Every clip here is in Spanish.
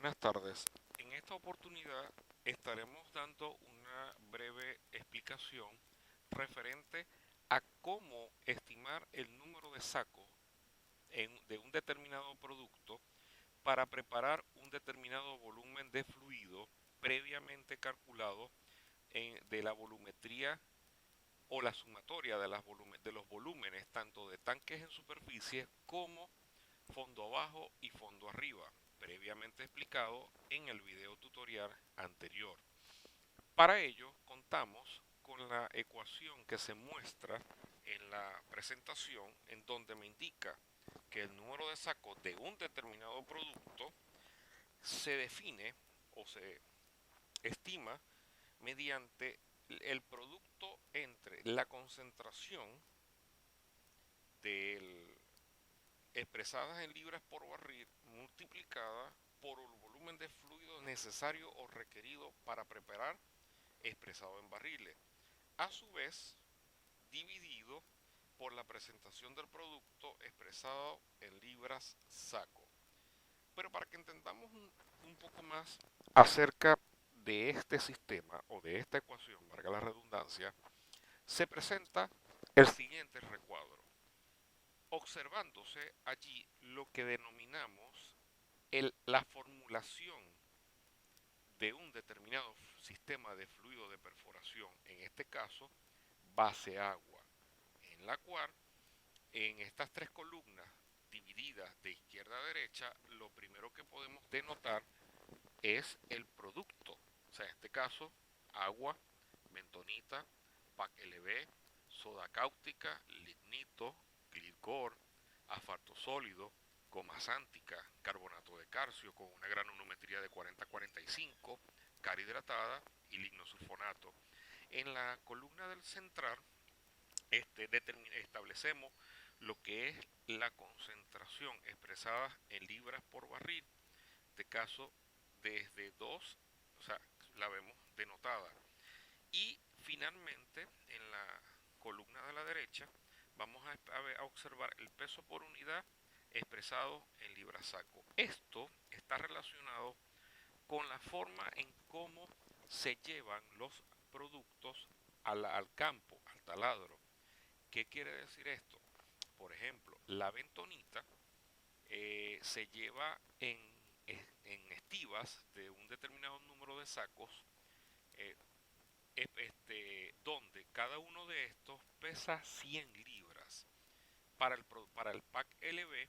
Buenas tardes. En esta oportunidad estaremos dando una breve explicación referente a cómo estimar el número de sacos de un determinado producto para preparar un determinado volumen de fluido previamente calculado de la volumetría o la sumatoria de los volúmenes tanto de tanques en superficie como fondo abajo y fondo arriba, previamente explicado en el video tutorial anterior. Para ello contamos con la ecuación que se muestra en la presentación, en donde me indica que el número de sacos de un determinado producto se define o se estima mediante el producto entre la concentración del expresadas en libras por barril multiplicada por el volumen de fluido necesario o requerido para preparar expresado en barriles, a su vez dividido por la presentación del producto expresado en libras saco. Pero para que entendamos un poco más acerca de este sistema o de esta ecuación, valga la redundancia, se presenta el siguiente recuadro, observándose allí lo que denominamos la formulación de un determinado sistema de fluido de perforación, en este caso base agua, en la cual en estas tres columnas divididas de izquierda a derecha, lo primero que podemos denotar es el producto, o sea, en este caso agua, bentonita, PAC LB, soda cáustica, lignito, glicor, asfalto sólido, goma sántica, carbonato de calcio con una granulometría de 40-45, cal hidratada y lignosulfonato. En la columna del central establecemos lo que es la concentración expresada en libras por barril, en este caso desde 2, o sea, la vemos denotada. Y finalmente, en la columna de la derecha, vamos a observar el peso por unidad expresado en libras saco. Esto está relacionado con la forma en cómo se llevan los productos al campo, al taladro. ¿Qué quiere decir esto? Por ejemplo, la bentonita se lleva en estivas de un determinado número de sacos, eh, donde cada uno de estos pesa 100 libras. Para el pack LB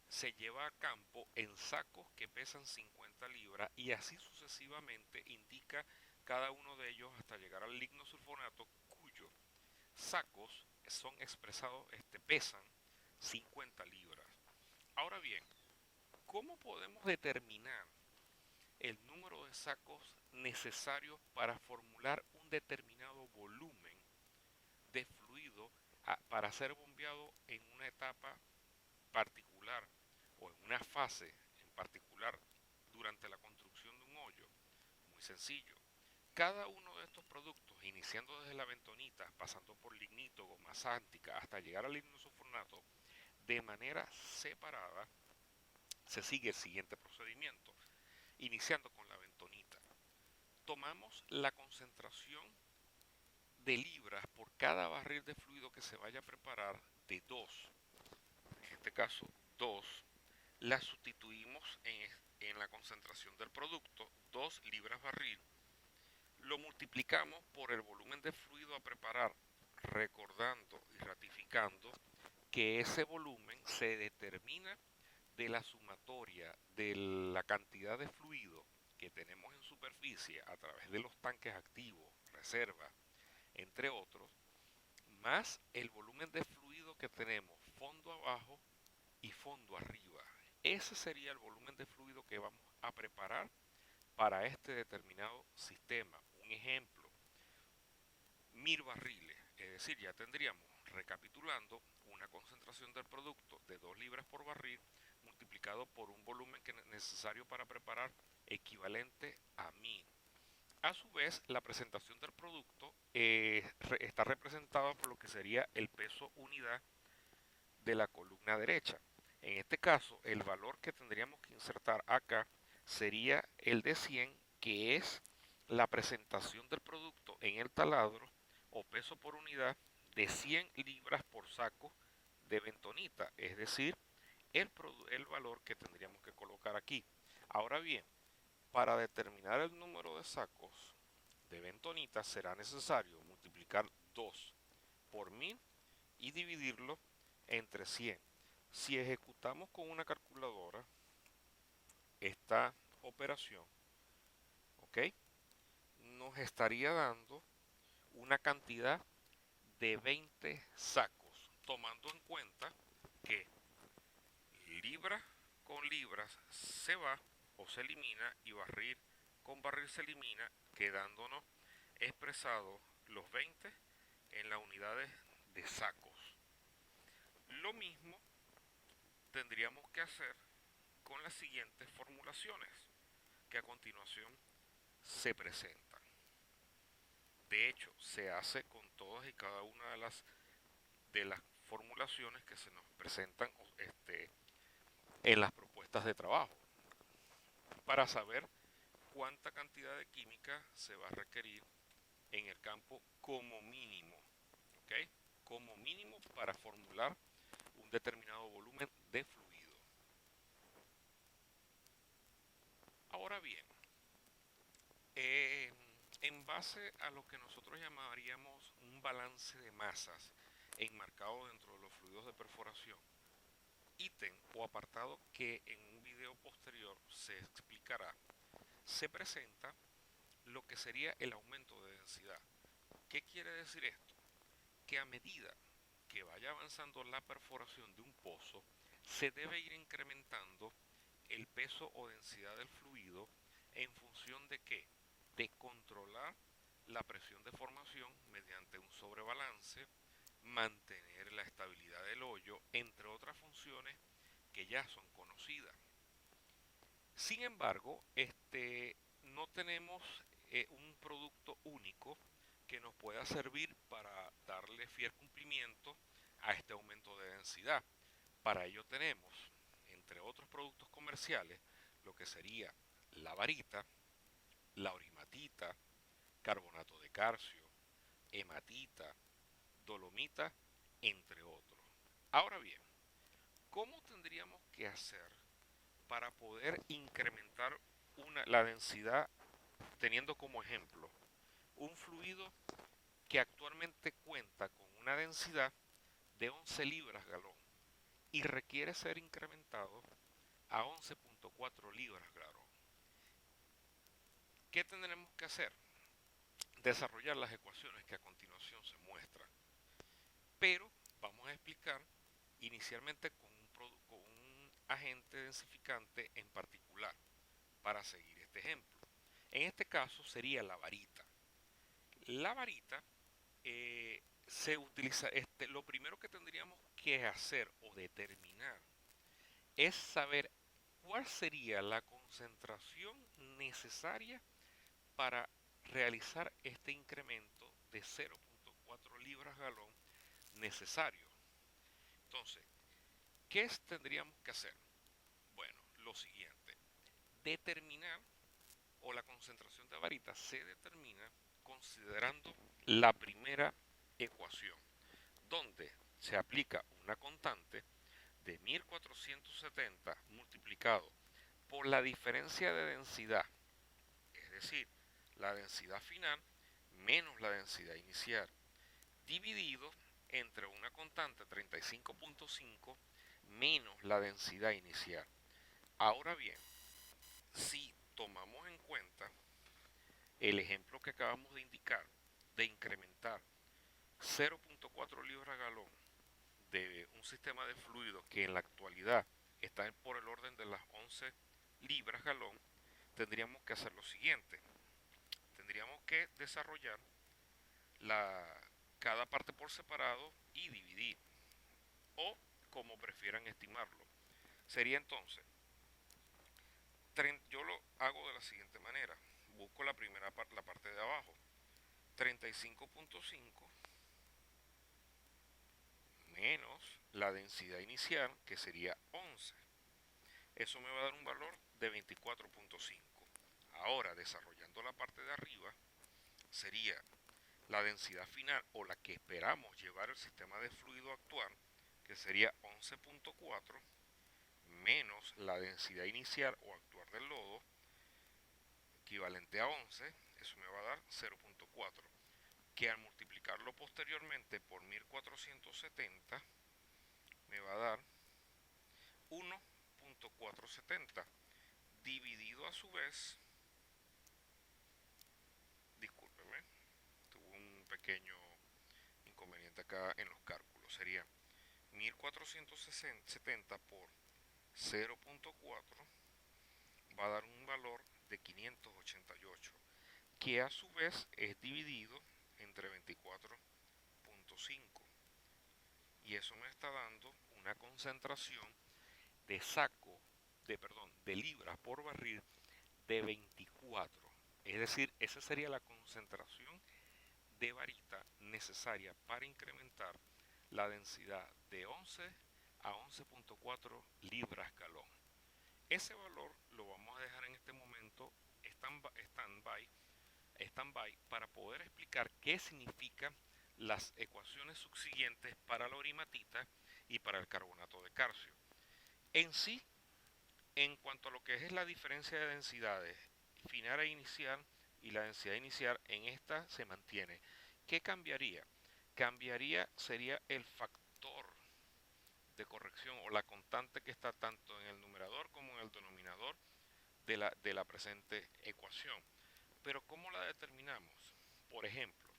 se lleva a campo en sacos que pesan 50 libras y así sucesivamente indica cada uno de ellos hasta llegar al lignosulfonato, cuyos sacos son expresados, pesan 50 libras. Ahora bien, ¿cómo podemos determinar el número de sacos necesarios para formular un determinado volumen de fluido para ser bombeado en una etapa particular o en una fase en particular durante la construcción de un hoyo? Muy sencillo. Cada uno de estos productos, iniciando desde la bentonita, pasando por lignito, goma sántica, hasta llegar al lignosulfonato, de manera separada, se sigue el siguiente procedimiento. Iniciando con la bentonita, tomamos la concentración de libras por cada barril de fluido que se vaya a preparar de 2, en este caso 2, la sustituimos en la concentración del producto, 2 libras barril, lo multiplicamos por el volumen de fluido a preparar, recordando y ratificando que ese volumen se determina de la sumatoria de la cantidad de fluido que tenemos en superficie a través de los tanques activos, reserva, entre otros, más el volumen de fluido que tenemos fondo abajo y fondo arriba. Ese sería el volumen de fluido que vamos a preparar para este determinado sistema. Un ejemplo, 1000 barriles, es decir, ya tendríamos, recapitulando, una concentración del producto de 2 libras por barril multiplicado por un volumen que es necesario para preparar equivalente a 1000. A su vez, la presentación del producto está representada por lo que sería el peso unidad de la columna derecha. En este caso, el valor que tendríamos que insertar acá sería el de 100, que es la presentación del producto en el taladro o peso por unidad de 100 libras por saco de bentonita, es decir, el valor que tendríamos que colocar aquí. Ahora bien, para determinar el número de sacos de bentonita será necesario multiplicar 2 por 1000 y dividirlo entre 100. Si ejecutamos con una calculadora esta operación, ¿ok? Nos estaría dando una cantidad de 20 sacos, tomando en cuenta que libra con libras se va o se elimina y barril con barril se elimina, quedándonos expresados los 20 en las unidades de sacos. Lo mismo tendríamos que hacer con las siguientes formulaciones que a continuación se presentan. De hecho, se hace con todas y cada una de las formulaciones que se nos presentan en las propuestas de trabajo para saber cuánta cantidad de química se va a requerir en el campo como mínimo, ¿ok? Como mínimo para formular un determinado volumen de fluido. Ahora bien, en base a lo que nosotros llamaríamos un balance de masas enmarcado dentro de los fluidos de perforación, ítem o apartado que en un video posterior se explicará, se presenta lo que sería el aumento de densidad. ¿Qué quiere decir esto? Que a medida que vaya avanzando la perforación de un pozo, se debe ir incrementando el peso o densidad del fluido en función de qué? De controlar la presión de formación mediante un sobrebalance, mantener la estabilidad del hoyo, entre otras funciones que ya son conocidas. Sin embargo, no tenemos un producto único que nos pueda servir para darle fiel cumplimiento a este aumento de densidad. Para ello tenemos, entre otros productos comerciales, lo que sería la varita, la orimatita, carbonato de calcio, hematita, dolomita, entre otros. Ahora bien, ¿cómo tendríamos que hacer para poder incrementar la densidad teniendo como ejemplo un fluido que actualmente cuenta con una densidad de 11 libras galón y requiere ser incrementado a 11.4 libras galón? ¿Qué tendremos que hacer? Desarrollar las ecuaciones que a continuación se muestran. Pero vamos a explicar inicialmente con un agente densificante en particular para seguir este ejemplo. En este caso sería la varita. La varita se utiliza, lo primero que tendríamos que hacer o determinar es saber cuál sería la concentración necesaria para realizar este incremento de 0.4 libras galón necesario. Entonces, ¿qué tendríamos que hacer? Bueno, lo siguiente, determinar o la concentración de varita se determina considerando la primera ecuación, donde se aplica una constante de 1470 multiplicado por la diferencia de densidad, es decir, la densidad final menos la densidad inicial, dividido entre una constante 35.5 menos la densidad inicial. Ahora bien, si tomamos en cuenta el ejemplo que acabamos de indicar, de incrementar 0.4 libras galón de un sistema de fluido que en la actualidad está por el orden de las 11 libras galón, tendríamos que hacer lo siguiente. Tendríamos que desarrollar cada parte por separado y dividir, o como prefieran estimarlo. Sería entonces, yo lo hago de la siguiente manera. Busco la primera parte, la parte de abajo. 35.5 menos la densidad inicial, que sería 11. Eso me va a dar un valor de 24.5. Ahora, desarrollando la parte de arriba, sería la densidad final o la que esperamos llevar el sistema de fluido actual, que sería 11.4, menos la densidad inicial o actual del lodo, equivalente a 11, eso me va a dar 0.4, que al multiplicarlo posteriormente por 1470 me va a dar 1.470, dividido a su vez, discúlpeme, tuve un pequeño inconveniente acá en los cálculos, sería 1470 por 0.4 va a dar un valor de 588, que a su vez es dividido entre 24.5, y eso me está dando una concentración de de libras por barril de 24. Es decir, esa sería la concentración de varita necesaria para incrementar la densidad de 11 a 11.4 libras galón. Ese valor lo vamos a dejar en este momento stand-by para poder explicar qué significan las ecuaciones subsiguientes para la orimatita y para el carbonato de calcio. En sí, en cuanto a lo que es la diferencia de densidades final e inicial, y la densidad inicial en esta se mantiene. ¿Qué cambiaría? Cambiaría sería el factor de corrección o la constante que está tanto en el numerador como en el denominador de la presente ecuación. Pero ¿cómo la determinamos? Por ejemplo,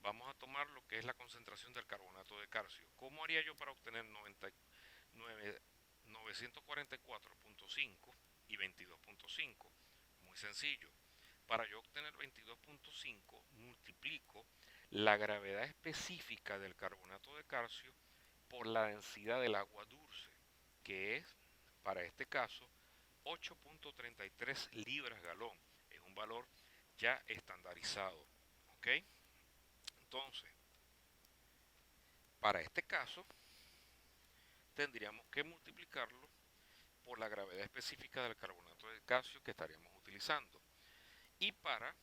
vamos a tomar lo que es la concentración del carbonato de calcio. ¿Cómo haría yo para obtener 944.5 y 22.5? Muy sencillo. Para yo obtener 22.5 multiplico la gravedad específica del carbonato de calcio por la densidad del agua dulce, que es, para este caso, 8.33 libras galón. Es un valor ya estandarizado. ¿Ok? Entonces, para este caso, tendríamos que multiplicarlo por la gravedad específica del carbonato de calcio que estaríamos utilizando. Y para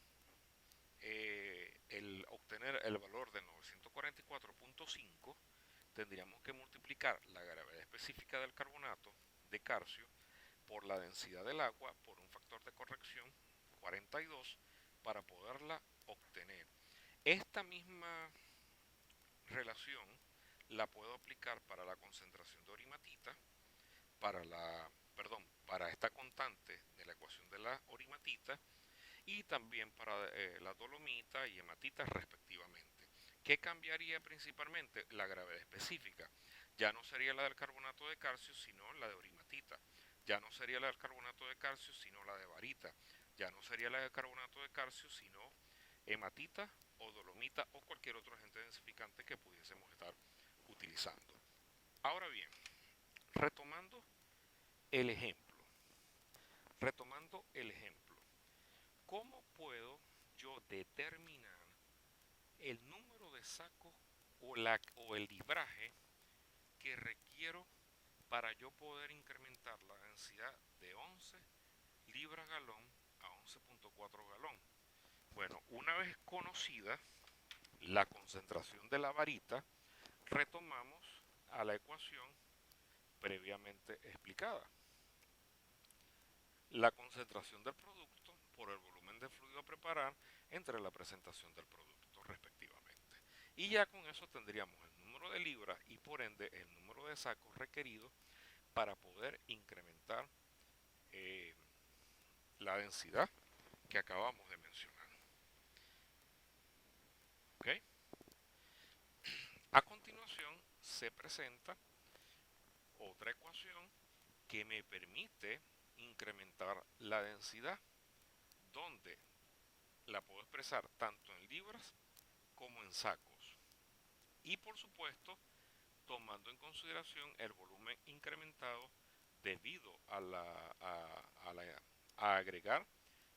obtener el valor de 944.5, tendríamos que multiplicar la gravedad específica del carbonato de calcio por la densidad del agua por un factor de corrección 42 para poderla obtener. Esta misma relación la puedo aplicar para la concentración de orimatita, para esta constante de la ecuación de la orimatita, y también para la dolomita y hematita respectivamente. ¿Qué cambiaría principalmente? La gravedad específica. Ya no sería la del carbonato de calcio, sino la de orimatita. Ya no sería la del carbonato de calcio, sino la de varita. Ya no sería la del carbonato de calcio, sino hematita o dolomita o cualquier otro agente densificante que pudiésemos estar utilizando. Ahora bien, retomando el ejemplo, retomando el ejemplo, ¿cómo puedo yo determinar el número de sacos o el libraje que requiero para yo poder incrementar la densidad de 11 libras galón a 11.4 galón? Bueno, una vez conocida la concentración de la varita, retomamos a la ecuación previamente explicada. La concentración del producto por el volumen de fluido a preparar entre la presentación del producto respectivamente. Y ya con eso tendríamos el número de libras y por ende el número de sacos requeridos para poder incrementar eh, la densidad que acabamos de mencionar. ¿Ok? A continuación se presenta otra ecuación que me permite incrementar la densidad, donde la puedo expresar tanto en libras como en sacos. Y por supuesto, tomando en consideración el volumen incrementado debido a agregar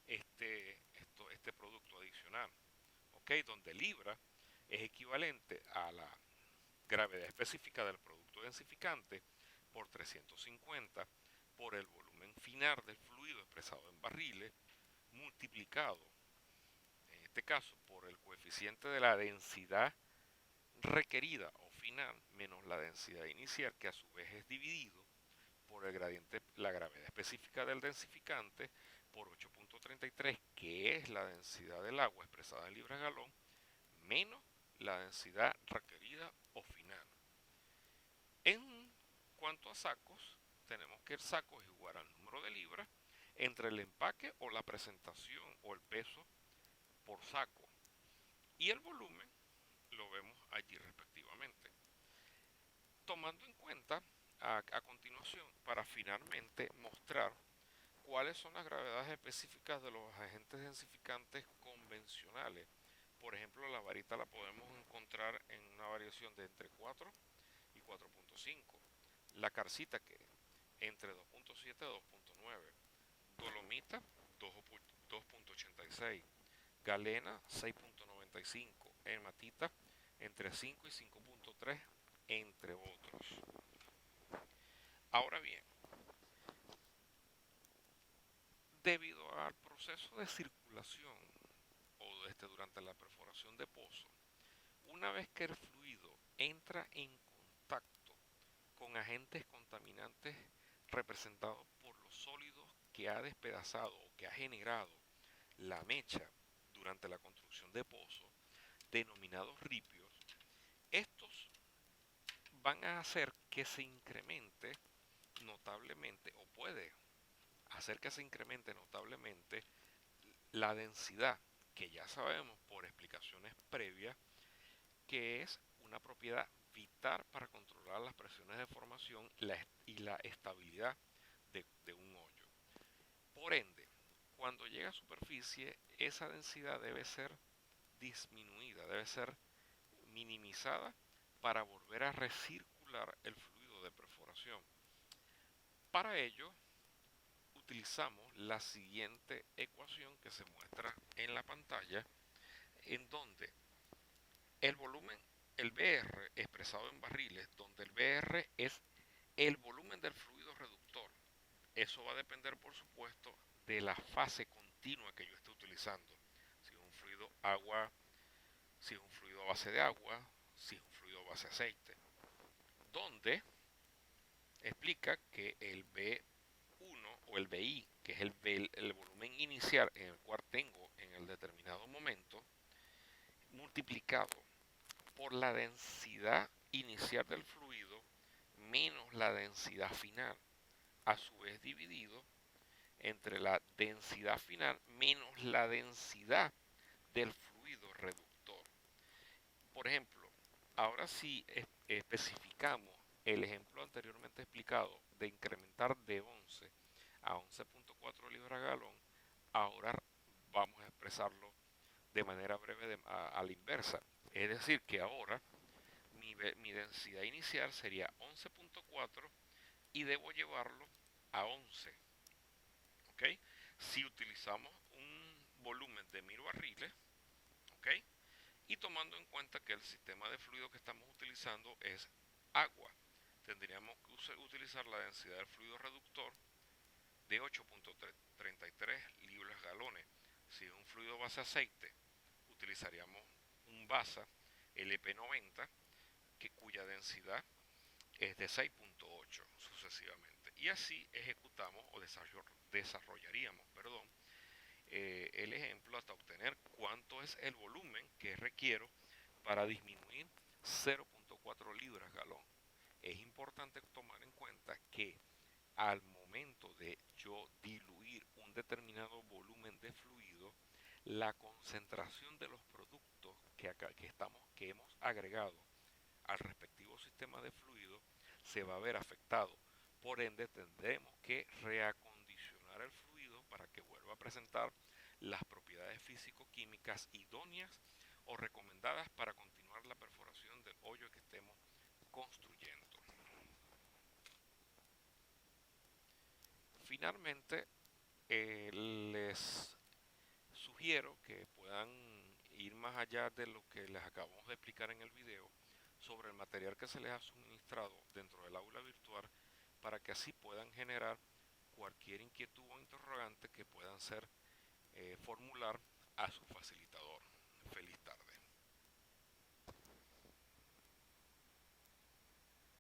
este producto adicional. ¿Ok? Donde libra es equivalente a la gravedad específica del producto densificante por 350 por el volumen final del fluido expresado en barriles multiplicado, en este caso, por el coeficiente de la densidad requerida o final menos la densidad inicial, que a su vez es dividido por el gradiente, la gravedad específica del densificante, por 8.33, que es la densidad del agua expresada en libras galón, menos la densidad requerida o final. En cuanto a sacos, tenemos que el saco es igual al número de libras entre el empaque o la presentación o el peso por saco, y el volumen lo vemos allí respectivamente. Tomando en cuenta a continuación, para finalmente mostrar cuáles son las gravedades específicas de los agentes densificantes convencionales. Por ejemplo, la varita la podemos encontrar en una variación de entre 4 y 4.5. La carcita, que entre 2.7 y 2.9. Dolomita 2.86. Galena 6.95. Hematita entre 5 y 5.3, entre otros. Ahora bien, debido al proceso de circulación o durante la perforación de pozo, una vez que el fluido entra en contacto con agentes contaminantes representados por los sólidos que ha despedazado o que ha generado la mecha durante la construcción de pozos, denominados ripios, estos van a hacer que se incremente notablemente, o puede hacer que se incremente notablemente, la densidad, que ya sabemos por explicaciones previas que es una propiedad vital para controlar las presiones de formación y la estabilidad de un hoyo. Por ende, cuando llega a superficie, esa densidad debe ser disminuida, debe ser minimizada para volver a recircular el fluido de perforación. Para ello, utilizamos la siguiente ecuación que se muestra en la pantalla, en donde el volumen, el BR expresado en barriles, donde el BR es el volumen del fluido reductor. Eso va a depender, por supuesto, de la fase continua que yo esté utilizando. Si es un fluido agua, si es un fluido a base de agua, si es un fluido a base de aceite. Donde explica que el B1 o el BI, que es el volumen inicial en el cual tengo en el determinado momento, multiplicado por la densidad inicial del fluido menos la densidad final, a su vez dividido entre la densidad final menos la densidad del fluido reductor. Por ejemplo, ahora si especificamos el ejemplo anteriormente explicado de incrementar de 11 a 11.4 libras galón, ahora vamos a expresarlo de manera breve a la inversa. Es decir, que ahora mi densidad inicial sería 11.4 y debo llevarlo a 11. ¿Ok? Si utilizamos un volumen de 1000 barriles, ¿ok? Y tomando en cuenta que el sistema de fluido que estamos utilizando es agua, tendríamos que utilizar la densidad del fluido reductor de 8.33 libras galones. Si es un fluido base aceite, utilizaríamos un BASA LP90, cuya densidad es de 6.8 sucesivamente. Y así ejecutamos o desarrollaríamos, el ejemplo hasta obtener cuánto es el volumen que requiero para disminuir 0.4 libras galón. Es importante tomar en cuenta que al momento de yo diluir un determinado volumen de fluido, la concentración de los productos que hemos agregado al respectivo sistema de fluido se va a ver afectado. Por ende, tendremos que reacondicionar el fluido para que vuelva a presentar las propiedades físico-químicas idóneas o recomendadas para continuar la perforación del hoyo que estemos construyendo. Finalmente, les sugiero que puedan ir más allá de lo que les acabamos de explicar en el video sobre el material que se les ha suministrado dentro del aula virtual, para que así puedan generar cualquier inquietud o interrogante que puedan ser formular a su facilitador.